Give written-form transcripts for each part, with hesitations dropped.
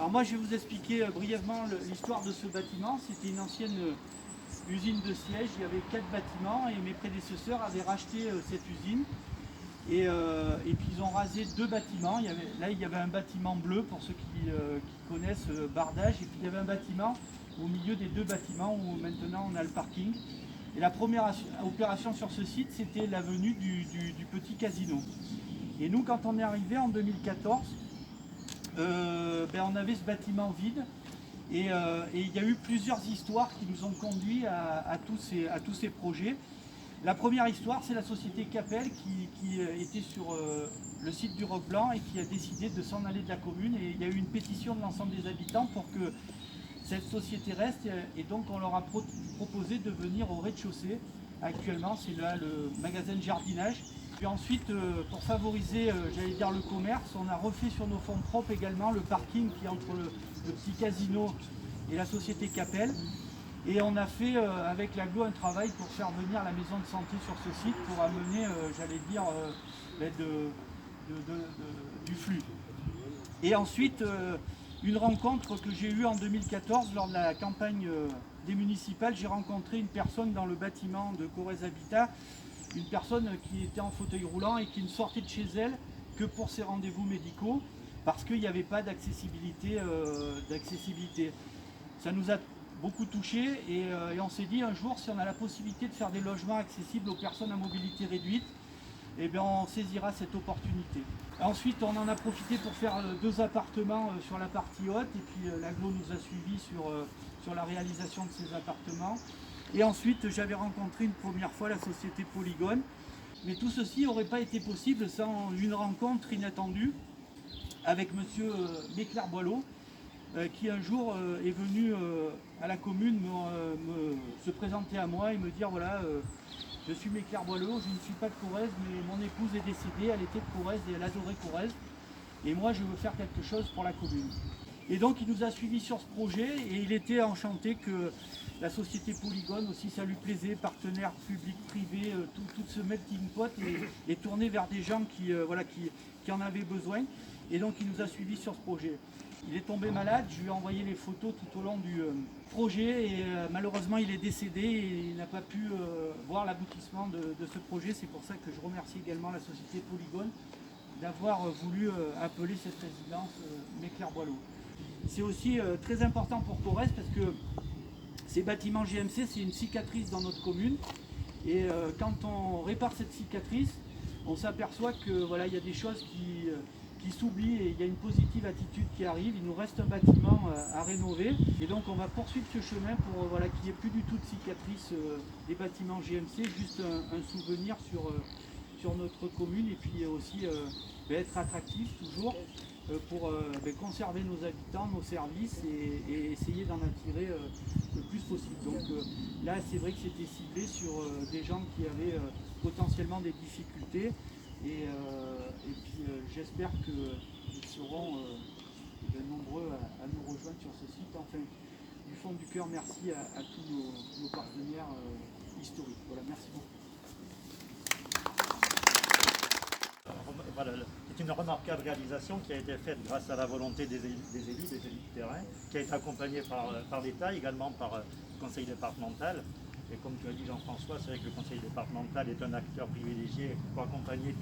Alors moi je vais vous expliquer brièvement l'histoire de ce bâtiment. C'était une ancienne usine de siège, il y avait 4 bâtiments et mes prédécesseurs avaient racheté cette usine. Et puis ils ont rasé 2 bâtiments. Il y avait un bâtiment bleu pour ceux qui connaissent Bardage, et puis il y avait un bâtiment au milieu des 2 bâtiments où maintenant on a le parking. Et la première opération sur ce site, c'était la venue du petit casino. Et nous, quand on est arrivé en 2014, on avait ce bâtiment vide. Et il y a eu plusieurs histoires qui nous ont conduits à tous ces projets. La première histoire, c'est la société Capel qui était sur le site du Roc Blanc et qui a décidé de s'en aller de la commune. Et il y a eu une pétition de l'ensemble des habitants pour que cette société reste. Et donc on leur a proposé de venir au rez-de-chaussée. Actuellement, c'est là le magasin de jardinage. Puis ensuite, pour favoriser, j'allais dire, le commerce, on a refait sur nos fonds propres également le parking qui est entre le petit casino et la société Capel. Et on a fait avec l'aglo un travail pour faire venir la maison de santé sur ce site pour amener, j'allais dire, du flux. Et ensuite, une rencontre que j'ai eue en 2014 lors de la campagne des municipales, j'ai rencontré une personne dans le bâtiment de Corrèze Habitat, une personne qui était en fauteuil roulant et qui ne sortait de chez elle que pour ses rendez-vous médicaux parce qu'il n'y avait pas d'accessibilité. Ça nous a beaucoup touché et on s'est dit un jour, si on a la possibilité de faire des logements accessibles aux personnes à mobilité réduite, eh bien on saisira cette opportunité. Ensuite, on en a profité pour faire 2 appartements sur la partie haute et puis l'aglo nous a suivis sur la réalisation de ces appartements. Et ensuite, j'avais rencontré une première fois la société Polygone. Mais tout ceci n'aurait pas été possible sans une rencontre inattendue avec monsieur Méclair-Boileau, qui un jour est venu à la commune se présenter à moi et me dire voilà, je suis Méclair-Boileau, je ne suis pas de Corrèze, mais mon épouse est décédée, elle était de Corrèze et elle adorait Corrèze. Et moi, je veux faire quelque chose pour la commune. Et donc, il nous a suivis sur ce projet et il était enchanté que la société Polygone aussi, ça lui plaisait, partenaires publics-privés, tout ce melting pot et tourné vers des gens qui en avaient besoin. Et donc, il nous a suivis sur ce projet. Il est tombé malade, je lui ai envoyé les photos tout au long du projet et malheureusement, il est décédé et il n'a pas pu voir l'aboutissement de ce projet. C'est pour ça que je remercie également la société Polygone d'avoir voulu appeler cette résidence Méclair-Boileau. C'est aussi très important pour Corrèze parce que ces bâtiments GMC, c'est une cicatrice dans notre commune. Et quand on répare cette cicatrice, on s'aperçoit que voilà, il y a des choses qui s'oublient et il y a une positive attitude qui arrive. Il nous reste un bâtiment à rénover. Et donc on va poursuivre ce chemin pour qu'il n'y ait plus du tout de cicatrice des bâtiments GMC, juste un souvenir sur notre commune et puis aussi être attractif toujours pour conserver nos habitants, nos services et essayer d'en attirer le plus possible. Donc là c'est vrai que c'était ciblé sur des gens qui avaient potentiellement des difficultés et puis j'espère qu'ils seront nombreux à nous rejoindre sur ce site. Enfin, du fond du cœur, merci à tous nos partenaires historiques. Voilà, merci beaucoup. Voilà, c'est une remarquable réalisation qui a été faite grâce à la volonté des élus de terrain, qui a été accompagnée par l'État, également par le conseil départemental. Et comme tu as dit Jean-François, c'est vrai que le conseil départemental est un acteur privilégié pour accompagner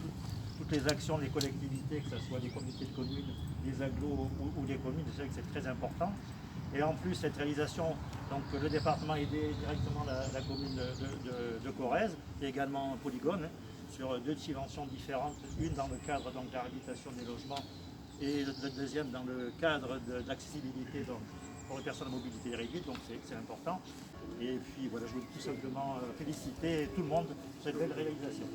toutes les actions des collectivités, que ce soit des comités de communes, des agglos ou des communes. C'est vrai que c'est très important. Et en plus, cette réalisation, donc le département a aidé directement la commune de Corrèze et également Polygone, sur 2 dimensions différentes, une dans le cadre de la réhabilitation des logements et la deuxième dans le cadre de l'accessibilité pour les personnes à mobilité réduite, donc c'est important. Et puis voilà, je veux tout simplement féliciter tout le monde pour cette belle réalisation.